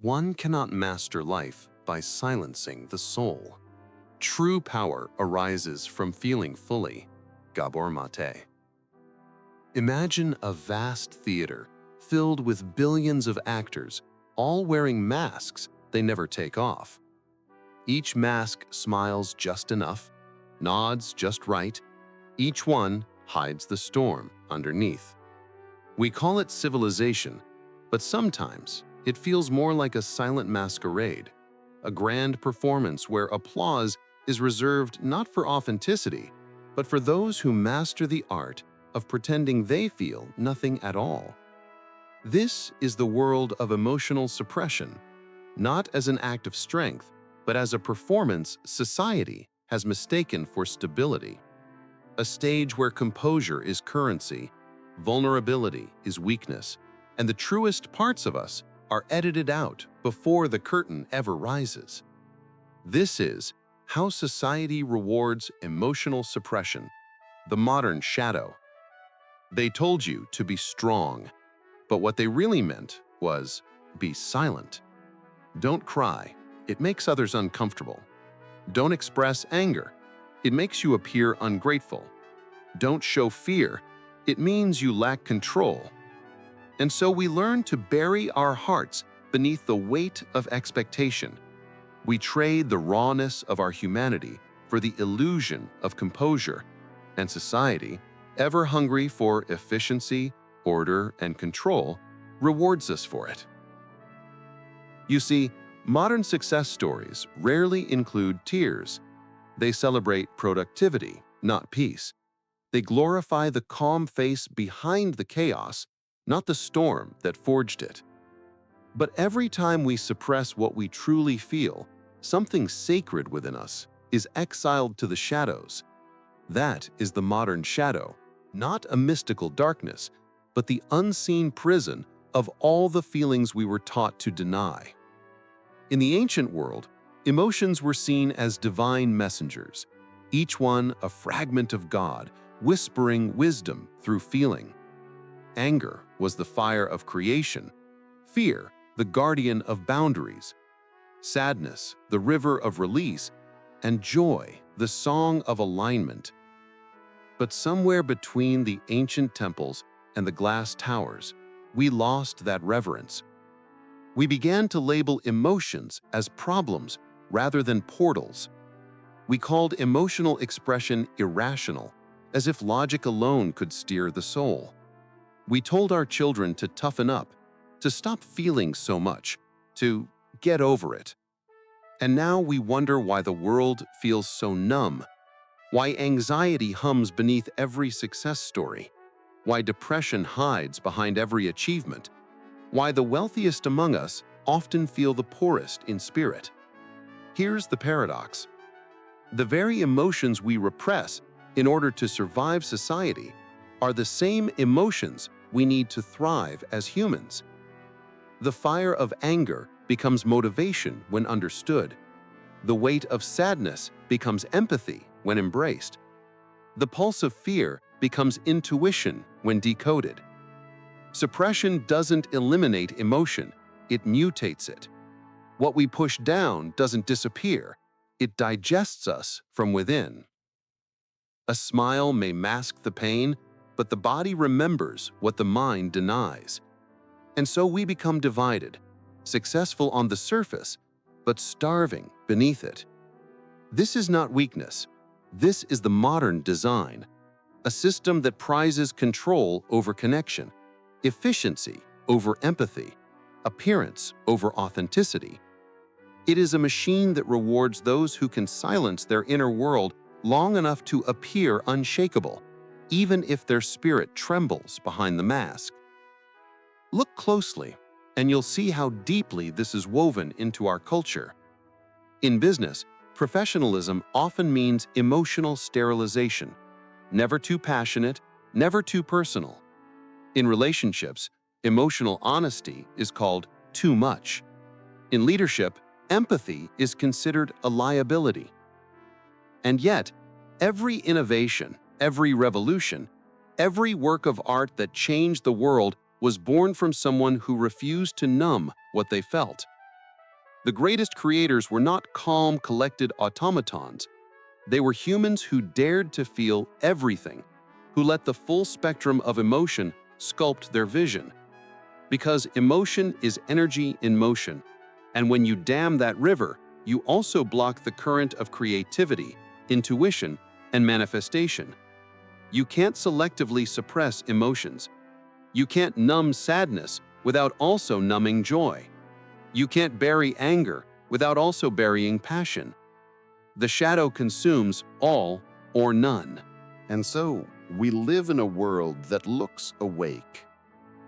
One cannot master life by silencing the soul. True power arises from feeling fully. Gabor Mate. Imagine a vast theater filled with billions of actors, all wearing masks they never take off. Each mask smiles just enough, nods just right. Each one hides the storm underneath. We call it civilization, but sometimes it feels more like a silent masquerade, a grand performance where applause is reserved not for authenticity, but for those who master the art of pretending they feel nothing at all. This is the world of emotional suppression, not as an act of strength, but as a performance society has mistaken for stability. A stage where composure is currency, vulnerability is weakness, and the truest parts of us are edited out before the curtain ever rises. This is how society rewards emotional suppression, the modern shadow. They told you to be strong, but what they really meant was be silent. Don't cry, it makes others uncomfortable. Don't express anger, it makes you appear ungrateful. Don't show fear, it means you lack control. And so we learn to bury our hearts beneath the weight of expectation. We trade the rawness of our humanity for the illusion of composure, and society, ever hungry for efficiency, order, and control, rewards us for it. You see, modern success stories rarely include tears. They celebrate productivity, not peace. They glorify the calm face behind the chaos, not the storm that forged it. But every time we suppress what we truly feel, something sacred within us is exiled to the shadows. That is the modern shadow, not a mystical darkness, but the unseen prison of all the feelings we were taught to deny. In the ancient world, emotions were seen as divine messengers, each one a fragment of God, whispering wisdom through feeling. Anger was the fire of creation, fear the guardian of boundaries, sadness the river of release, and joy the song of alignment. But somewhere between the ancient temples and the glass towers, we lost that reverence. We began to label emotions as problems rather than portals. We called emotional expression irrational, as if logic alone could steer the soul. We told our children to toughen up, to stop feeling so much, to get over it. And now we wonder why the world feels so numb, why anxiety hums beneath every success story, why depression hides behind every achievement, why the wealthiest among us often feel the poorest in spirit. Here's the paradox. The very emotions we repress in order to survive society are the same emotions we need to thrive as humans. The fire of anger becomes motivation when understood. The weight of sadness becomes empathy when embraced. The pulse of fear becomes intuition when decoded. Suppression doesn't eliminate emotion, it mutates it. What we push down doesn't disappear, it digests us from within. A smile may mask the pain, but the body remembers what the mind denies. And so we become divided, successful on the surface, but starving beneath it. This is not weakness. This is the modern design, a system that prizes control over connection, efficiency over empathy, appearance over authenticity. It is a machine that rewards those who can silence their inner world long enough to appear unshakable, even if their spirit trembles behind the mask. Look closely, and you'll see how deeply this is woven into our culture. In business, professionalism often means emotional sterilization, never too passionate, never too personal. In relationships, emotional honesty is called too much. In leadership, empathy is considered a liability. And yet, every innovation, every revolution, every work of art that changed the world was born from someone who refused to numb what they felt. The greatest creators were not calm, collected automatons. They were humans who dared to feel everything, who let the full spectrum of emotion sculpt their vision. Because emotion is energy in motion, and when you dam that river, you also block the current of creativity, intuition, and manifestation. You can't selectively suppress emotions. You can't numb sadness without also numbing joy. You can't bury anger without also burying passion. The shadow consumes all or none. And so, we live in a world that looks awake.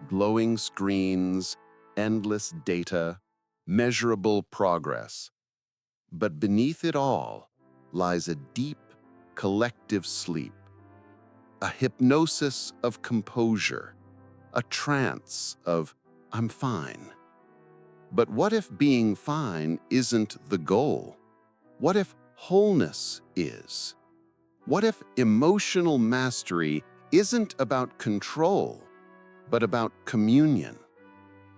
Glowing screens, endless data, measurable progress. But beneath it all lies a deep, collective sleep. A hypnosis of composure. A trance of, I'm fine. But what if being fine isn't the goal? What if wholeness is? What if emotional mastery isn't about control, but about communion?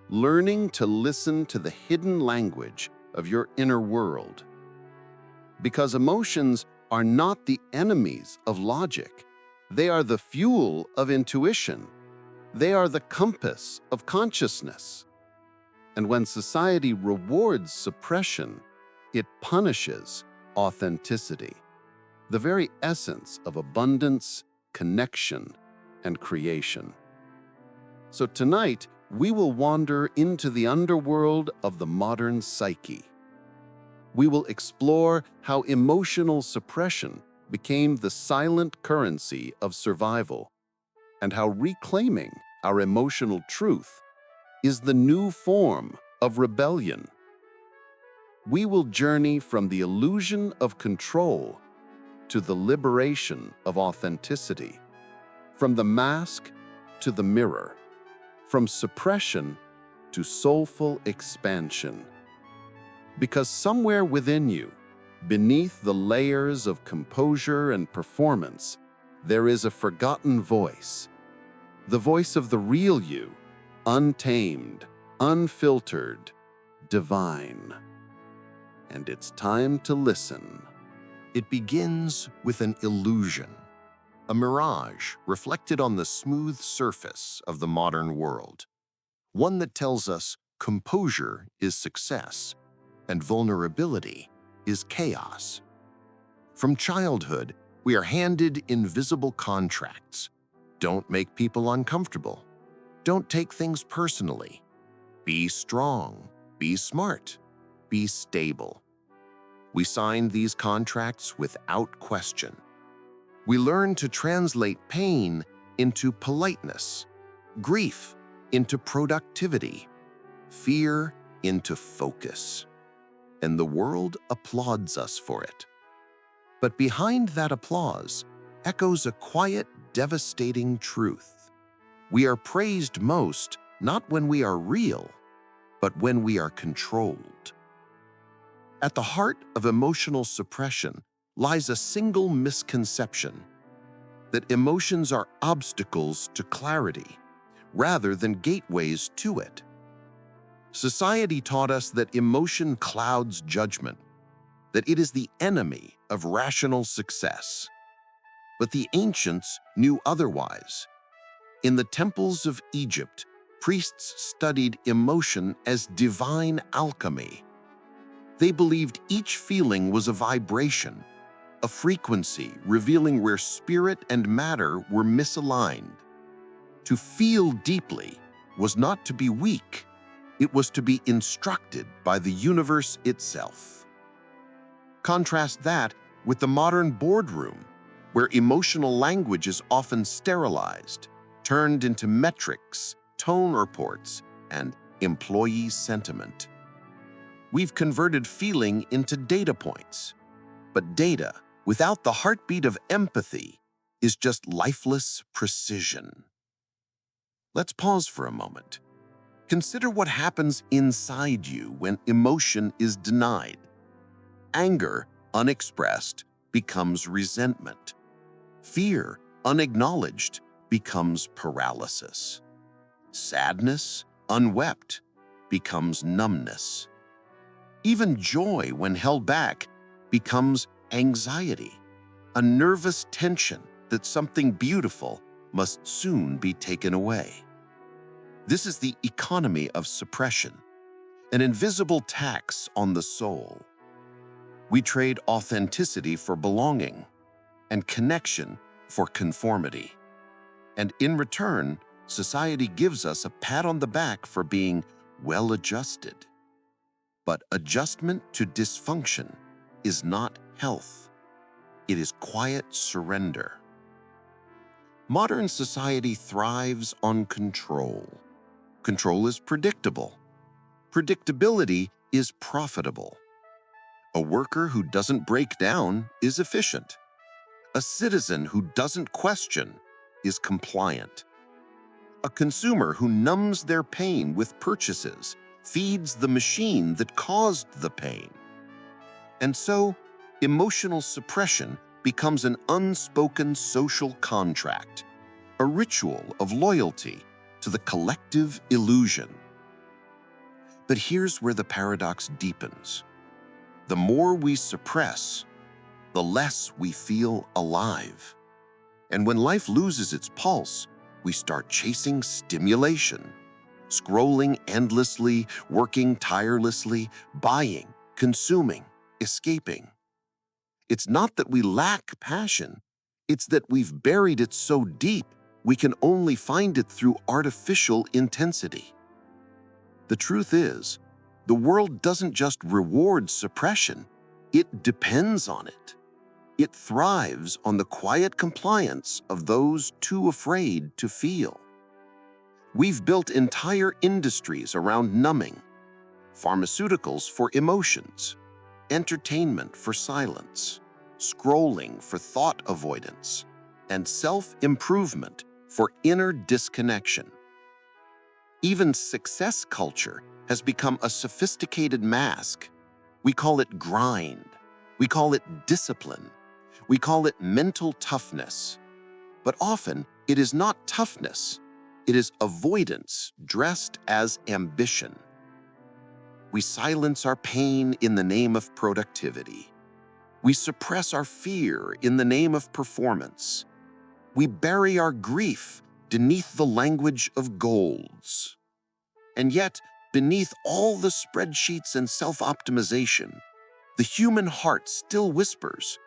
Learning to listen to the hidden language of your inner world. Because emotions are not the enemies of logic. They are the fuel of intuition. They are the compass of consciousness. And when society rewards suppression, it punishes authenticity, the very essence of abundance, connection, and creation. So tonight, we will wander into the underworld of the modern psyche. We will explore how emotional suppression became the silent currency of survival, and how reclaiming our emotional truth is the new form of rebellion. We will journey from the illusion of control to the liberation of authenticity, from the mask to the mirror, from suppression to soulful expansion. Because somewhere within you, beneath the layers of composure and performance, there is a forgotten voice, the voice of the real you, untamed, unfiltered, divine. And it's time to listen. It begins with an illusion, a mirage reflected on the smooth surface of the modern world, one that tells us composure is success and vulnerability is chaos. From childhood, we are handed invisible contracts. Don't make people uncomfortable. Don't take things personally. Be strong, be smart, be stable. We sign these contracts without question. We learn to translate pain into politeness, grief into productivity, fear into focus. And the world applauds us for it. But behind that applause echoes a quiet, devastating truth. We are praised most not when we are real, but when we are controlled. At the heart of emotional suppression lies a single misconception: that emotions are obstacles to clarity rather than gateways to it. Society taught us that emotion clouds judgment, that it is the enemy of rational success. But the ancients knew otherwise. In the temples of Egypt, priests studied emotion as divine alchemy. They believed each feeling was a vibration, a frequency revealing where spirit and matter were misaligned. To feel deeply was not to be weak, it was to be instructed by the universe itself. Contrast that with the modern boardroom, where emotional language is often sterilized, turned into metrics, tone reports, and employee sentiment. We've converted feeling into data points, but data without the heartbeat of empathy is just lifeless precision. Let's pause for a moment. Consider what happens inside you when emotion is denied. Anger, unexpressed, becomes resentment. Fear, unacknowledged, becomes paralysis. Sadness, unwept, becomes numbness. Even joy, when held back, becomes anxiety, a nervous tension that something beautiful must soon be taken away. This is the economy of suppression, an invisible tax on the soul. We trade authenticity for belonging and connection for conformity. And in return, society gives us a pat on the back for being well-adjusted. But adjustment to dysfunction is not health. It is quiet surrender. Modern society thrives on control. Control is predictable. Predictability is profitable. A worker who doesn't break down is efficient. A citizen who doesn't question is compliant. A consumer who numbs their pain with purchases feeds the machine that caused the pain. And so, emotional suppression becomes an unspoken social contract, a ritual of loyalty to the collective illusion. But here's where the paradox deepens. The more we suppress, the less we feel alive. And when life loses its pulse, we start chasing stimulation, scrolling endlessly, working tirelessly, buying, consuming, escaping. It's not that we lack passion, it's that we've buried it so deep we can only find it through artificial intensity. The truth is, the world doesn't just reward suppression, it depends on it. It thrives on the quiet compliance of those too afraid to feel. We've built entire industries around numbing, pharmaceuticals for emotions, entertainment for silence, scrolling for thought avoidance, and self-improvement for inner disconnection. Even success culture has become a sophisticated mask. We call it grind. We call it discipline. We call it mental toughness. But often, it is not toughness. It is avoidance dressed as ambition. We silence our pain in the name of productivity. We suppress our fear in the name of performance. We bury our grief beneath the language of goals. And yet, beneath all the spreadsheets and self-optimization, the human heart still whispers,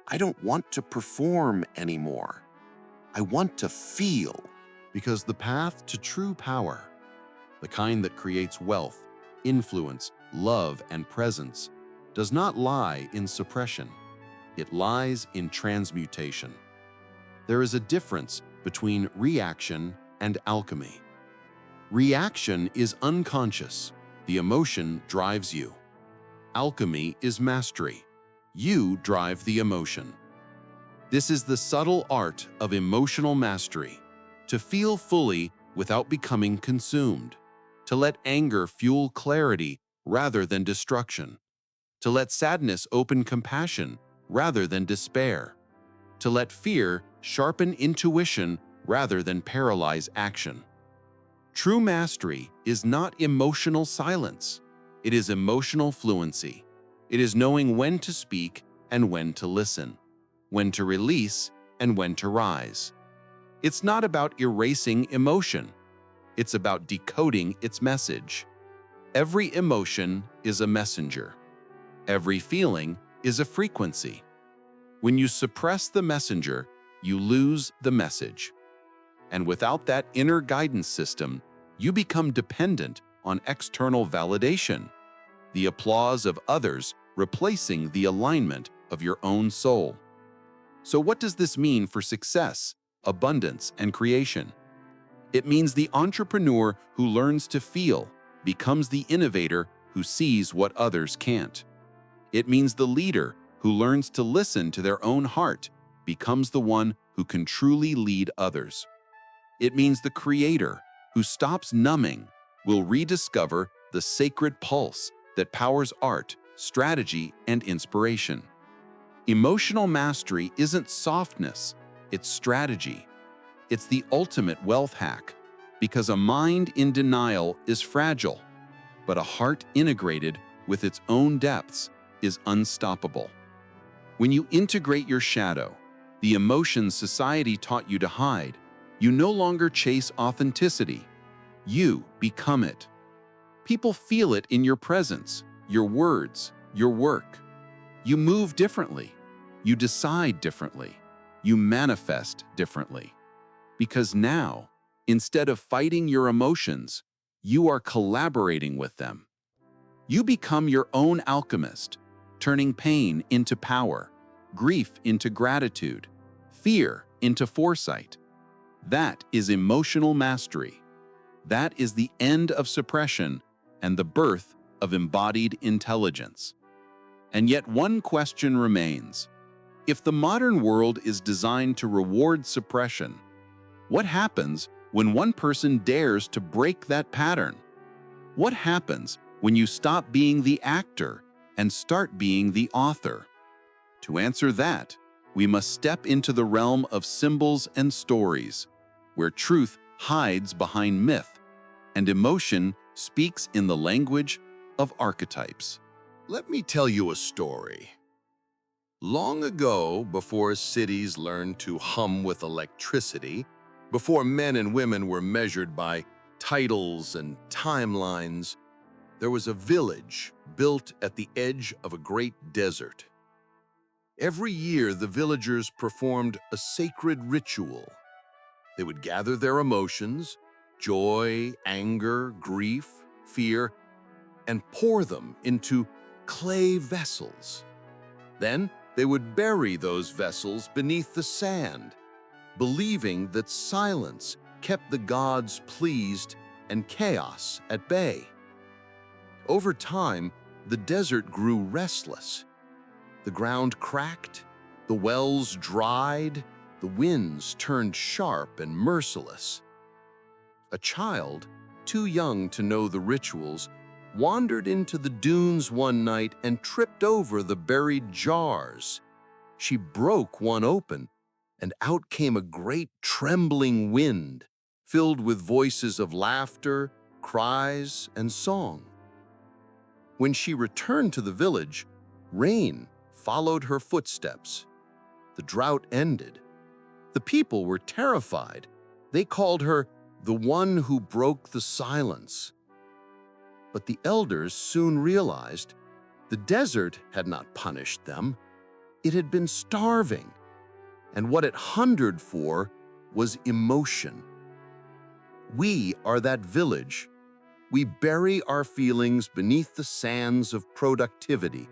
I don't want to perform anymore. I want to feel. Because the path to true power, the kind that creates wealth, influence, love, and presence, does not lie in suppression. It lies in transmutation. There is a difference between reaction and alchemy. Reaction is unconscious. The emotion drives you. Alchemy is mastery. You drive the emotion. This is the subtle art of emotional mastery, to feel fully without becoming consumed, to let anger fuel clarity rather than destruction, to let sadness open compassion rather than despair, to let fear sharpen intuition rather than paralyze action. True mastery is not emotional silence. It is emotional fluency. It is knowing when to speak and when to listen, when to release and when to rise. It's not about erasing emotion. It's about decoding its message. Every emotion is a messenger. Every feeling is a frequency. When you suppress the messenger, you lose the message. And without that inner guidance system, you become dependent on external validation, the applause of others replacing the alignment of your own soul. So what does this mean for success, abundance, and creation? It means the entrepreneur who learns to feel becomes the innovator who sees what others can't. It means the leader who learns to listen to their own heart becomes the one who can truly lead others. It means the creator who stops numbing will rediscover the sacred pulse that powers art, strategy, and inspiration. Emotional mastery isn't softness, it's strategy. It's the ultimate wealth hack, because a mind in denial is fragile, but a heart integrated with its own depths, is unstoppable. When you integrate your shadow, the emotions society taught you to hide, you no longer chase authenticity. You become it. People feel it in your presence, your words, your work. You move differently. You decide differently. You manifest differently. Because now, instead of fighting your emotions, you are collaborating with them. You become your own alchemist, turning pain into power, grief into gratitude, fear into foresight. That is emotional mastery. That is the end of suppression and the birth of embodied intelligence. And yet one question remains. If the modern world is designed to reward suppression, what happens when one person dares to break that pattern? What happens when you stop being the actor and start being the author? To answer that, we must step into the realm of symbols and stories, where truth hides behind myth and emotion speaks in the language of archetypes. Let me tell you a story. Long ago, before cities learned to hum with electricity, before men and women were measured by titles and timelines, there was a village built at the edge of a great desert. Every year, the villagers performed a sacred ritual. They would gather their emotions, joy, anger, grief, fear, and pour them into clay vessels. Then they would bury those vessels beneath the sand, believing that silence kept the gods pleased and chaos at bay. Over time, the desert grew restless. The ground cracked, the wells dried, the winds turned sharp and merciless. A child, too young to know the rituals, wandered into the dunes one night and tripped over the buried jars. She broke one open, and out came a great trembling wind, filled with voices of laughter, cries, and song. When she returned to the village, rain followed her footsteps. The drought ended. The people were terrified. They called her the one who broke the silence. But the elders soon realized the desert had not punished them. It had been starving, and what it hungered for was emotion. We are that village. We bury our feelings beneath the sands of productivity,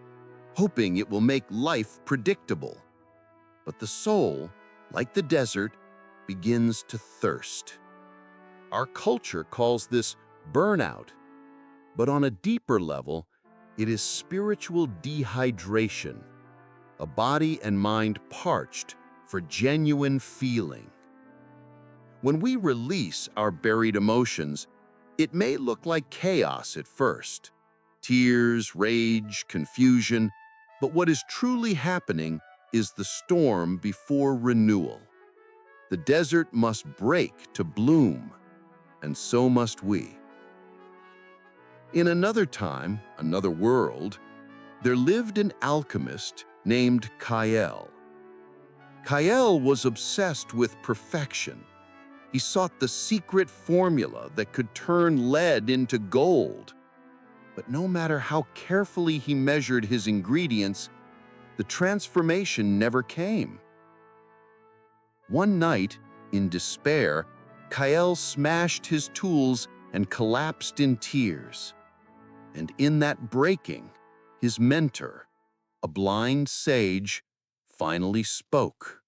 hoping it will make life predictable. But the soul, like the desert, begins to thirst. Our culture calls this burnout, but on a deeper level, it is spiritual dehydration, a body and mind parched for genuine feeling. When we release our buried emotions, it may look like chaos at first, tears, rage, confusion, but what is truly happening is the storm before renewal. The desert must break to bloom, and so must we. In another time, another world, there lived an alchemist named Kael. Kael was obsessed with perfection. He sought the secret formula that could turn lead into gold. But no matter how carefully he measured his ingredients, the transformation never came. One night, in despair, Kael smashed his tools and collapsed in tears. And in that breaking, his mentor, a blind sage, finally spoke.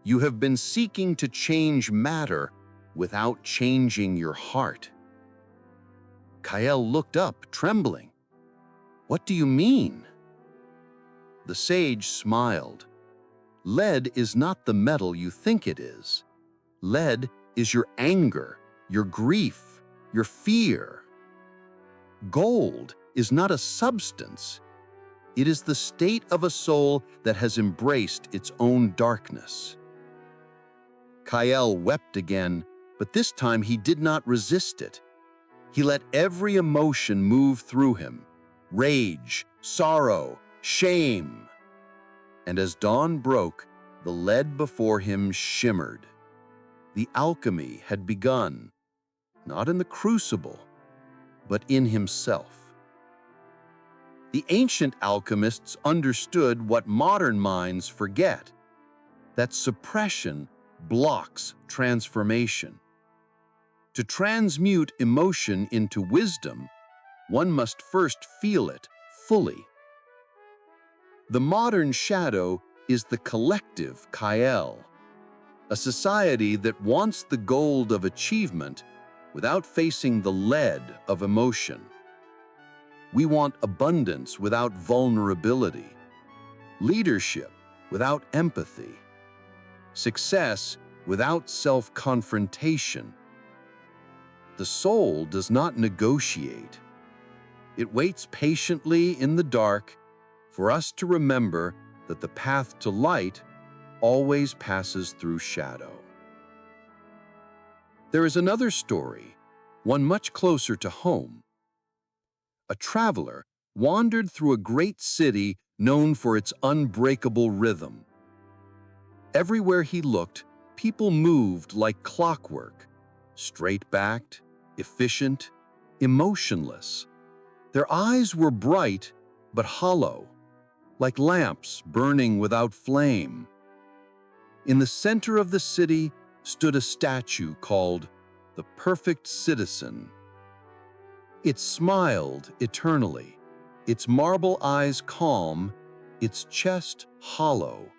You have been seeking to change matter without changing your heart. Kael looked up, trembling. What do you mean? The sage smiled. Lead is not the metal you think it is. Lead is your anger, your grief, your fear. Gold is not a substance. It is the state of a soul that has embraced its own darkness. Kael wept again, but this time he did not resist it. He let every emotion move through him, rage, sorrow, shame. And as dawn broke, the lead before him shimmered. The alchemy had begun, not in the crucible, but in himself. The ancient alchemists understood what modern minds forget, that suppression blocks transformation. To transmute emotion into wisdom, one must first feel it fully. The modern shadow is the collective Kael, a society that wants the gold of achievement without facing the lead of emotion. We want abundance without vulnerability, leadership without empathy, success without self-confrontation. The soul does not negotiate. It waits patiently in the dark for us to remember that the path to light always passes through shadow. There is another story, one much closer to home. A traveler wandered through a great city known for its unbreakable rhythm. Everywhere he looked, people moved like clockwork, straight-backed, efficient, emotionless. Their eyes were bright but hollow, like lamps burning without flame. In the center of the city stood a statue called the Perfect Citizen. It smiled eternally, its marble eyes calm, its chest hollow,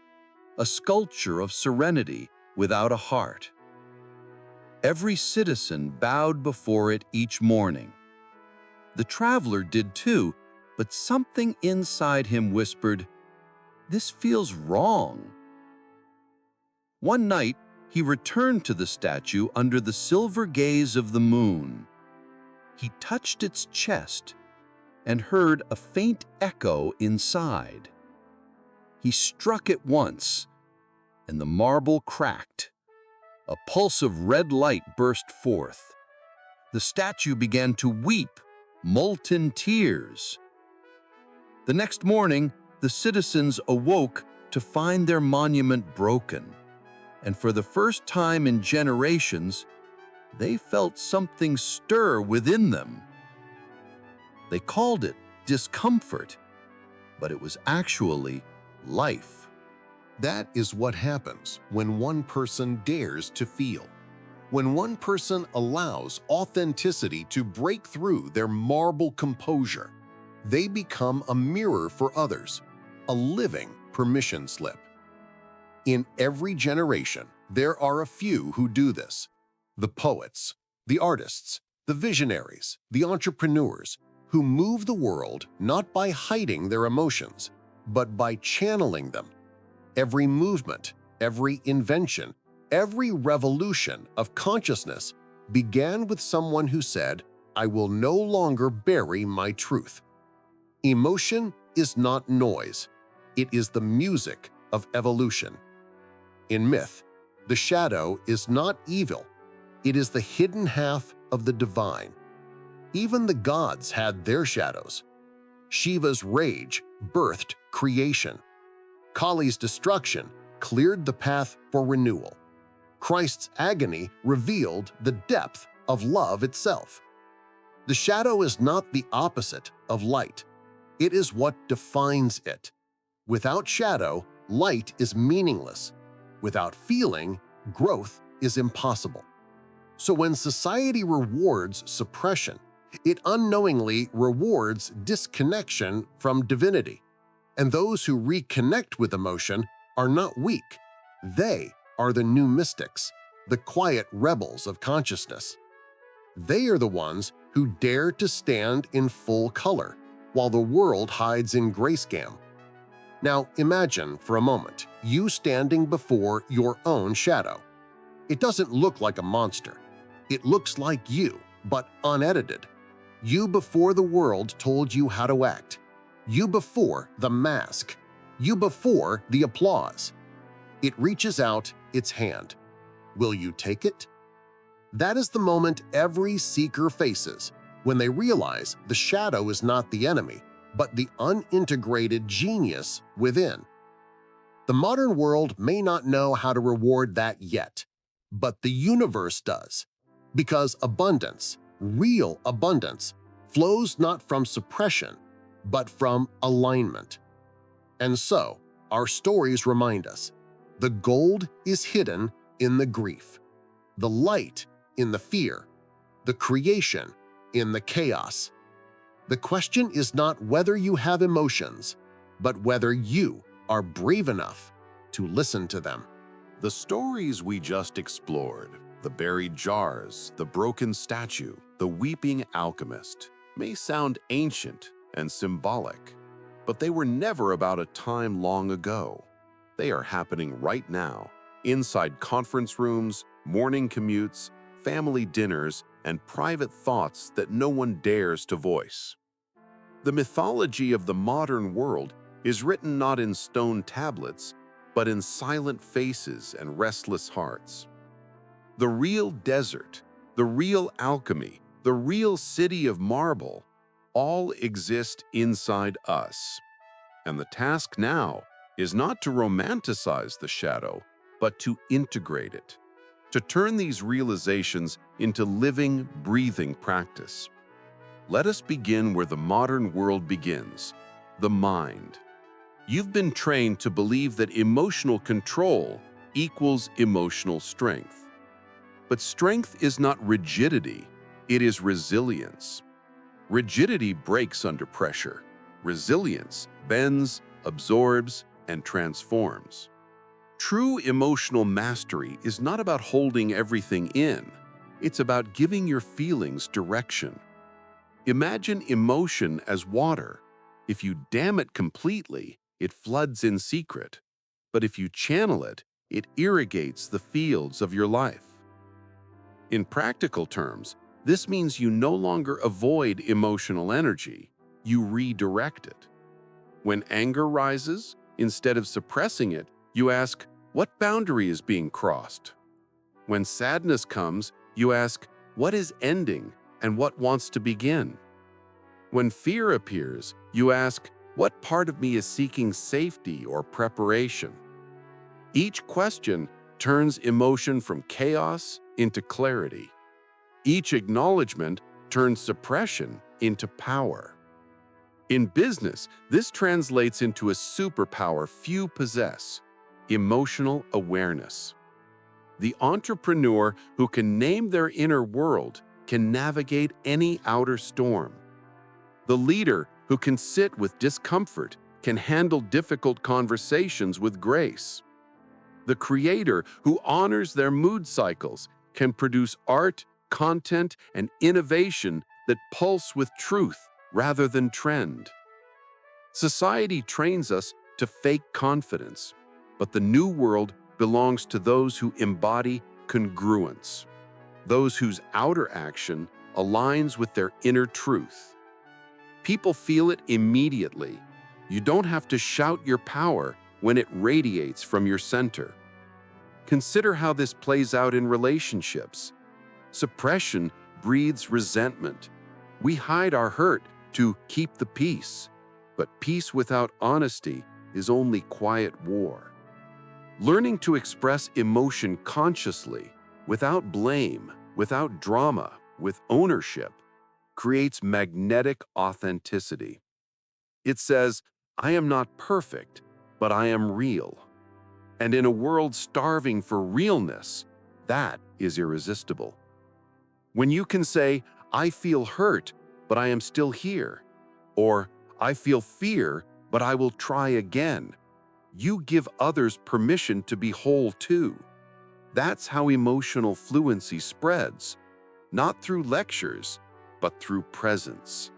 a sculpture of serenity without a heart. Every citizen bowed before it each morning. The traveler did too, but something inside him whispered, "This feels wrong." One night, he returned to the statue under the silver gaze of the moon. He touched its chest and heard a faint echo inside. He struck it once, and the marble cracked. A pulse of red light burst forth. The statue began to weep molten tears. The next morning, the citizens awoke to find their monument broken, and for the first time in generations, they felt something stir within them. They called it discomfort, but it was actually life. That is what happens when one person dares to feel. When one person allows authenticity to break through their marble composure, they become a mirror for others, a living permission slip. In every generation, there are a few who do this. The poets, the artists, the visionaries, the entrepreneurs, who move the world not by hiding their emotions, but by channeling them. Every movement, every invention, every revolution of consciousness began with someone who said, "I will no longer bury my truth." Emotion is not noise. It is the music of evolution. In myth, the shadow is not evil. It is the hidden half of the divine. Even the gods had their shadows. Shiva's rage birthed creation. Kali's destruction cleared the path for renewal. Christ's agony revealed the depth of love itself. The shadow is not the opposite of light. It is what defines it. Without shadow, light is meaningless. Without feeling, growth is impossible. So when society rewards suppression, it unknowingly rewards disconnection from divinity. And those who reconnect with emotion are not weak. They are the new mystics, the quiet rebels of consciousness. They are the ones who dare to stand in full color, while the world hides in grayscale. Now imagine for a moment you standing before your own shadow. It doesn't look like a monster. It looks like you, but unedited. You before the world told you how to act. You before the mask. You before the applause. It reaches out its hand. Will you take it? That is the moment every seeker faces when they realize the shadow is not the enemy, but the unintegrated genius within. The modern world may not know how to reward that yet, but the universe does, because abundance, real abundance, flows not from suppression, but from alignment. And so, our stories remind us, the gold is hidden in the grief, the light in the fear, the creation in the chaos. The question is not whether you have emotions, but whether you are brave enough to listen to them. The stories we just explored, the buried jars, the broken statue, the weeping alchemist, may sound ancient and symbolic, but they were never about a time long ago. They are happening right now, inside conference rooms, morning commutes, family dinners, and private thoughts that no one dares to voice. The mythology of the modern world is written not in stone tablets, but in silent faces and restless hearts. The real desert, the real alchemy, the real city of marble, all exist inside us. And the task now is not to romanticize the shadow, but to integrate it, to turn these realizations into living, breathing practice. Let us begin where the modern world begins, the mind. You've been trained to believe that emotional control equals emotional strength. But strength is not rigidity, it is resilience. Rigidity breaks under pressure. Resilience bends, absorbs, and transforms. True emotional mastery is not about holding everything in. It's about giving your feelings direction. Imagine emotion as water. If you dam it completely, it floods in secret. But if you channel it, it irrigates the fields of your life. In practical terms, this means you no longer avoid emotional energy, you redirect it. When anger rises, instead of suppressing it, you ask, what boundary is being crossed? When sadness comes, you ask, what is ending and what wants to begin? When fear appears, you ask, what part of me is seeking safety or preparation? Each question turns emotion from chaos into clarity. Each acknowledgement turns suppression into power. In business, this translates into a superpower few possess: emotional awareness. The entrepreneur who can name their inner world can navigate any outer storm. The leader who can sit with discomfort can handle difficult conversations with grace. The creator who honors their mood cycles can produce art, content, and innovation that pulse with truth rather than trend. Society trains us to fake confidence, but the new world belongs to those who embody congruence, those whose outer action aligns with their inner truth. People feel it immediately. You don't have to shout your power when it radiates from your center. Consider how this plays out in relationships. Suppression breeds resentment. We hide our hurt to keep the peace, but peace without honesty is only quiet war. Learning to express emotion consciously, without blame, without drama, with ownership, creates magnetic authenticity. It says, I am not perfect, but I am real. And in a world starving for realness, that is irresistible. When you can say, I feel hurt, but I am still here, or I feel fear, but I will try again, you give others permission to be whole too. That's how emotional fluency spreads, not through lectures, but through presence.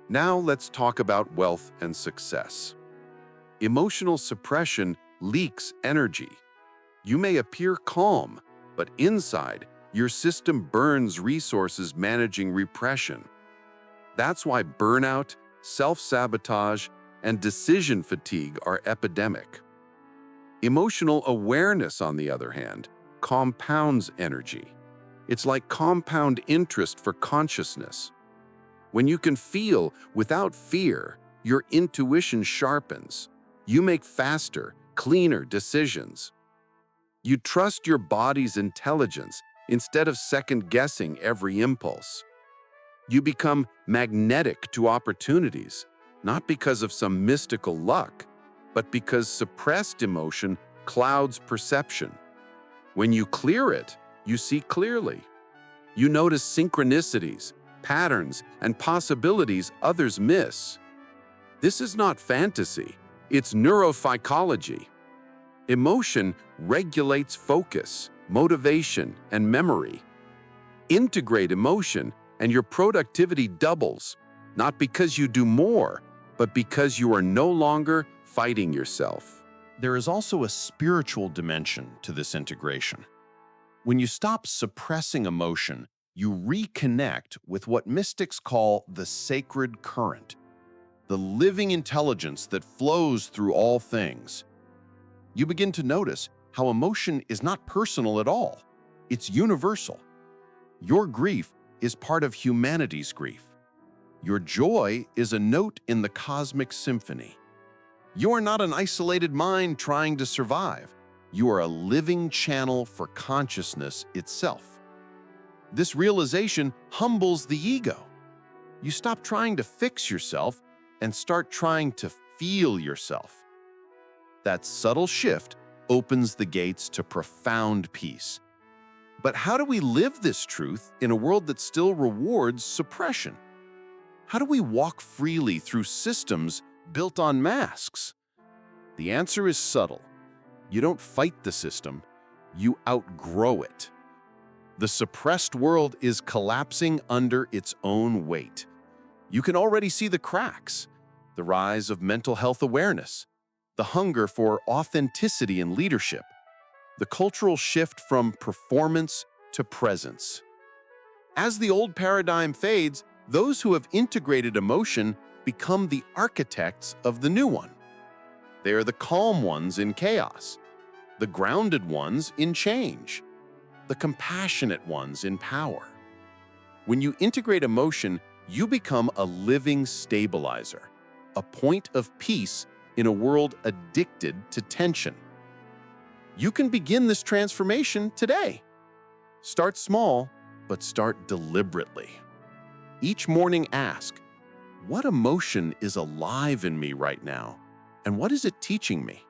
Now let's talk about wealth and success. Emotional suppression leaks energy. You may appear calm, but inside, your system burns resources managing repression. That's why burnout, self-sabotage, and decision fatigue are epidemic. Emotional awareness, on the other hand, compounds energy. It's like compound interest for consciousness. When you can feel without fear, Your intuition sharpens. You make faster, cleaner decisions. You trust your body's intelligence instead of second-guessing every impulse. You become magnetic to opportunities, not because of some mystical luck, but because suppressed emotion clouds perception. When you clear it, you see clearly. You notice synchronicities, patterns, and possibilities others miss. This is not fantasy, it's neuropsychology. Emotion regulates focus, motivation, and memory. Integrate emotion, and your productivity doubles, not because you do more, but because you are no longer fighting yourself. There is also a spiritual dimension to this integration. When you stop suppressing emotion, you reconnect with what mystics call the sacred current, the living intelligence that flows through all things. You begin to notice how emotion is not personal at all. It's universal. Your grief is part of humanity's grief. Your joy is a note in the cosmic symphony. You are not an isolated mind trying to survive. You are a living channel for consciousness itself. This realization humbles the ego. You stop trying to fix yourself and start trying to feel yourself. That subtle shift opens the gates to profound peace. But how do we live this truth in a world that still rewards suppression? How do we walk freely through systems built on masks? The answer is subtle. You don't fight the system, you outgrow it. The suppressed world is collapsing under its own weight. You can already see the cracks, the rise of mental health awareness, the hunger for authenticity in leadership, the cultural shift from performance to presence. As the old paradigm fades, those who have integrated emotion become the architects of the new one. They are the calm ones in chaos, the grounded ones in change, the compassionate ones in power. When you integrate emotion, you become a living stabilizer, a point of peace in a world addicted to tension. You can begin this transformation today. Start small, but start deliberately. Each morning ask, what emotion is alive in me right now, and what is it teaching me?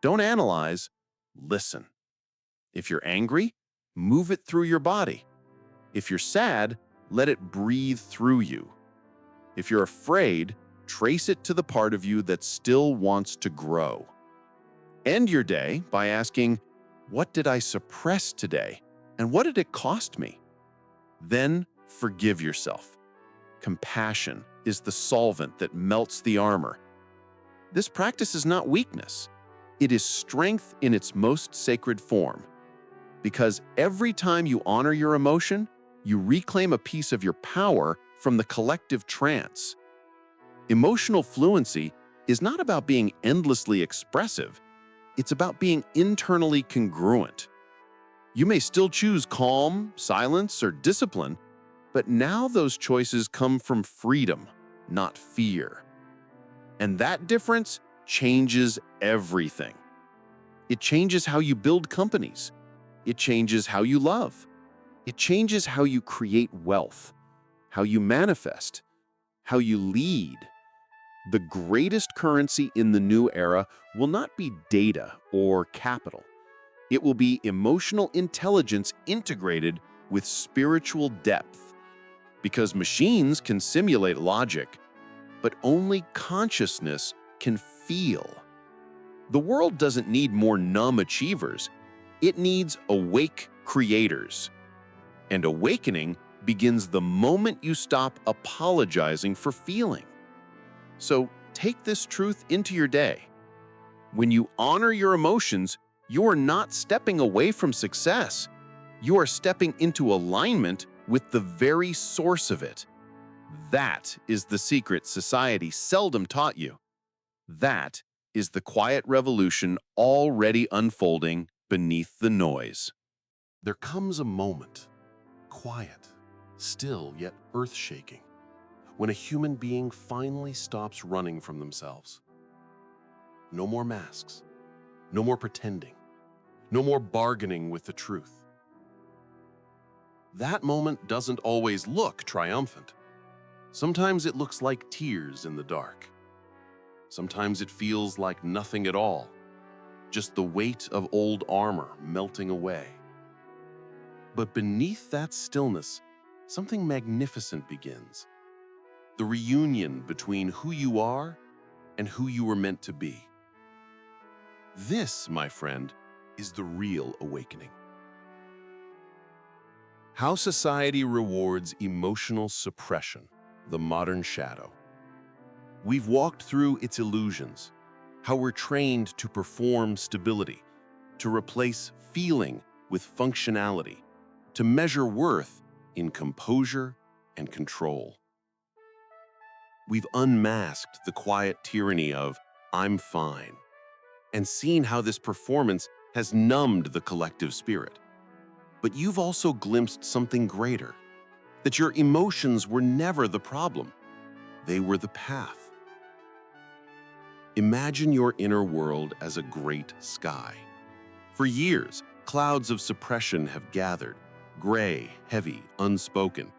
Don't analyze, listen. If you're angry, move it through your body. If you're sad, let it breathe through you. If you're afraid, trace it to the part of you that still wants to grow. End your day by asking, what did I suppress today, and what did it cost me? Then forgive yourself. Compassion is the solvent that melts the armor. This practice is not weakness. It is strength in its most sacred form. Because every time you honor your emotion, you reclaim a piece of your power from the collective trance. Emotional fluency is not about being endlessly expressive. It's about being internally congruent. You may still choose calm, silence, or discipline, but now those choices come from freedom, not fear. And that difference changes everything. It changes how you build companies. It changes how you love. It changes how you create wealth, how you manifest, how you lead. The greatest currency in the new era will not be data or capital. It will be emotional intelligence integrated with spiritual depth. Because machines can simulate logic, but only consciousness can feel. The world doesn't need more numb achievers. It needs awake creators. And awakening begins the moment you stop apologizing for feeling. So take this truth into your day. When you honor your emotions, you are not stepping away from success. You are stepping into alignment with the very source of it. That is the secret society seldom taught you. That is the quiet revolution already unfolding beneath the noise. There comes a moment, quiet, still yet earth-shaking, when a human being finally stops running from themselves. No more masks, no more pretending, no more bargaining with the truth. That moment doesn't always look triumphant. Sometimes it looks like tears in the dark. Sometimes it feels like nothing at all, just the weight of old armor melting away. But beneath that stillness, something magnificent begins. The reunion between who you are and who you were meant to be. This, my friend, is the real awakening. How society rewards emotional suppression, the modern shadow. We've walked through its illusions, how we're trained to perform stability, to replace feeling with functionality, to measure worth in composure and control. We've unmasked the quiet tyranny of "I'm fine" and seen how this performance has numbed the collective spirit. But you've also glimpsed something greater, that your emotions were never the problem. They were the path. Imagine your inner world as a great sky. For years, clouds of suppression have gathered, gray, heavy, unspoken.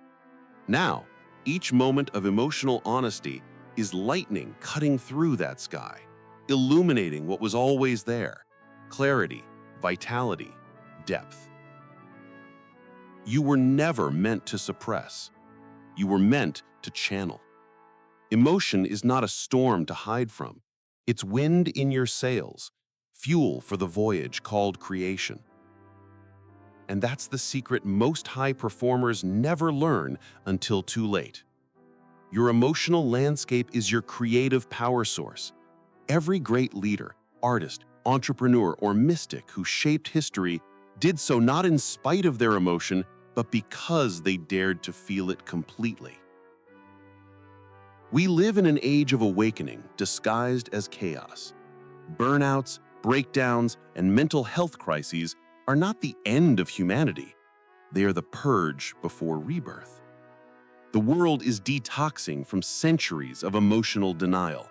Now, each moment of emotional honesty is lightning cutting through that sky, illuminating what was always there: clarity, vitality, depth. You were never meant to suppress. You were meant to channel. Emotion is not a storm to hide from. It's wind in your sails, fuel for the voyage called creation. And that's the secret most high performers never learn until too late. Your emotional landscape is your creative power source. Every great leader, artist, entrepreneur, or mystic who shaped history did so not in spite of their emotion, but because they dared to feel it completely. We live in an age of awakening disguised as chaos. Burnouts, breakdowns, and mental health crises are not the end of humanity. They are the purge before rebirth. The world is detoxing from centuries of emotional denial.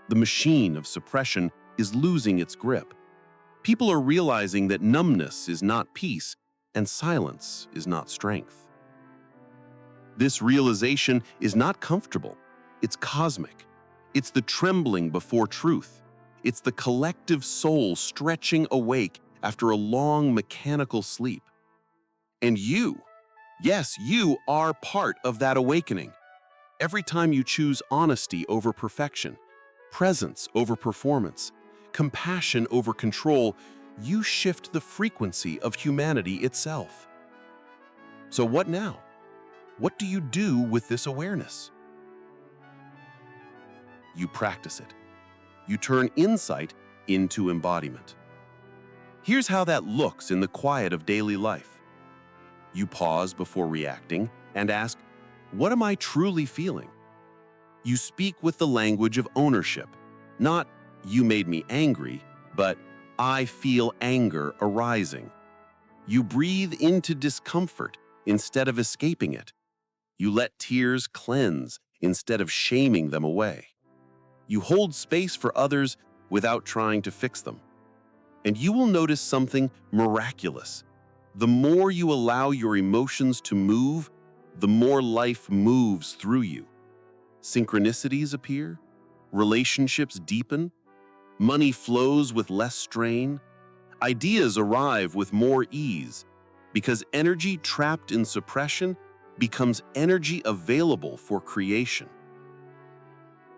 The machine of suppression is losing its grip. People are realizing that numbness is not peace and silence is not strength. This realization is not comfortable. It's cosmic. It's the trembling before truth. It's the collective soul stretching awake after a long mechanical sleep. And you, yes, you are part of that awakening. Every time you choose honesty over perfection, presence over performance, compassion over control, you shift the frequency of humanity itself. So what now? What do you do with this awareness? You practice it. You turn insight into embodiment. Here's how that looks in the quiet of daily life. You pause before reacting and ask, what am I truly feeling? You speak with the language of ownership, not "you made me angry," but "I feel anger arising." You breathe into discomfort instead of escaping it. You let tears cleanse instead of shaming them away. You hold space for others without trying to fix them. And you will notice something miraculous. The more you allow your emotions to move, the more life moves through you. Synchronicities appear, relationships deepen, money flows with less strain, ideas arrive with more ease, because energy trapped in suppression becomes energy available for creation.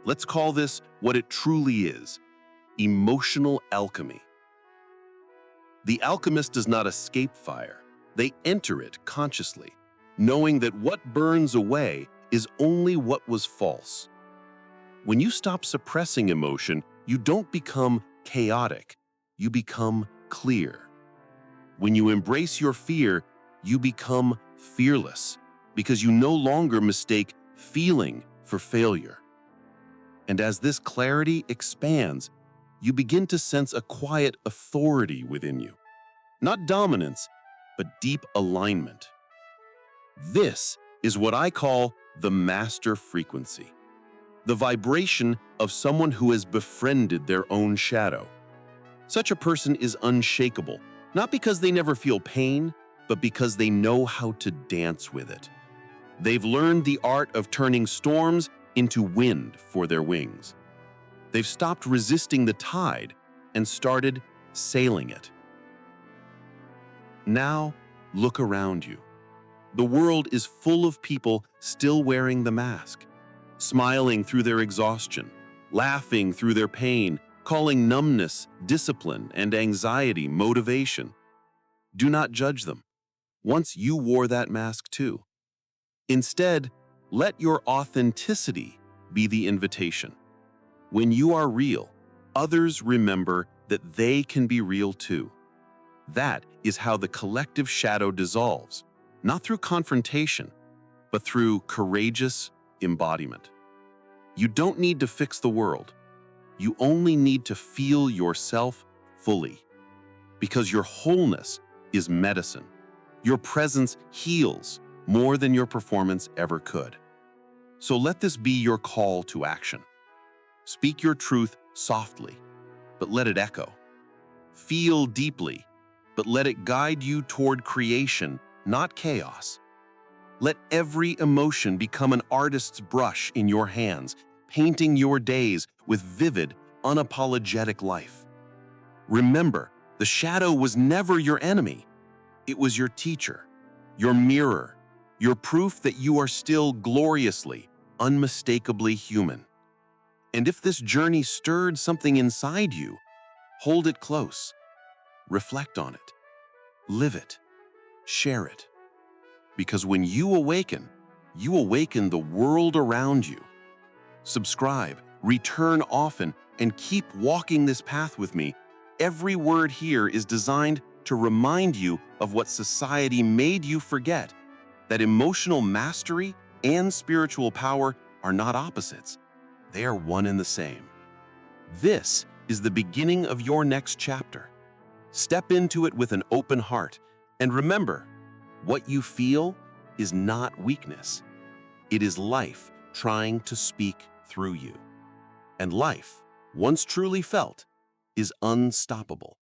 Let's call this what it truly is: emotional alchemy. The alchemist does not escape fire. They enter it consciously, knowing that what burns away is only what was false. When you stop suppressing emotion, you don't become chaotic, you become clear. When you embrace your fear, you become fearless, because you no longer mistake feeling for failure. And as this clarity expands, you begin to sense a quiet authority within you. Not dominance, but deep alignment. This is what I call the master frequency, the vibration of someone who has befriended their own shadow. Such a person is unshakable, not because they never feel pain, but because they know how to dance with it. They've learned the art of turning storms into wind for their wings. They've stopped resisting the tide and started sailing it. Now, look around you. The world is full of people still wearing the mask, smiling through their exhaustion, laughing through their pain, calling numbness discipline and anxiety motivation. Do not judge them. Once you wore that mask too. Instead, let your authenticity be the invitation. When you are real, others remember that they can be real too. That is how the collective shadow dissolves, not through confrontation, but through courageous embodiment. You don't need to fix the world. You only need to feel yourself fully. Because your wholeness is medicine. Your presence heals more than your performance ever could. So let this be your call to action. Speak your truth softly, but let it echo. Feel deeply, but let it guide you toward creation, not chaos. Let every emotion become an artist's brush in your hands, painting your days with vivid, unapologetic life. Remember, the shadow was never your enemy. It was your teacher, your mirror, your proof that you are still gloriously, unmistakably human. And if this journey stirred something inside you, hold it close, reflect on it, live it, share it. Because when you awaken the world around you. Subscribe, return often, and keep walking this path with me. Every word here is designed to remind you of what society made you forget, that emotional mastery and spiritual power are not opposites. They are one and the same. This is the beginning of your next chapter. Step into it with an open heart, and remember, what you feel is not weakness. It is life trying to speak through you. And life, once truly felt, is unstoppable.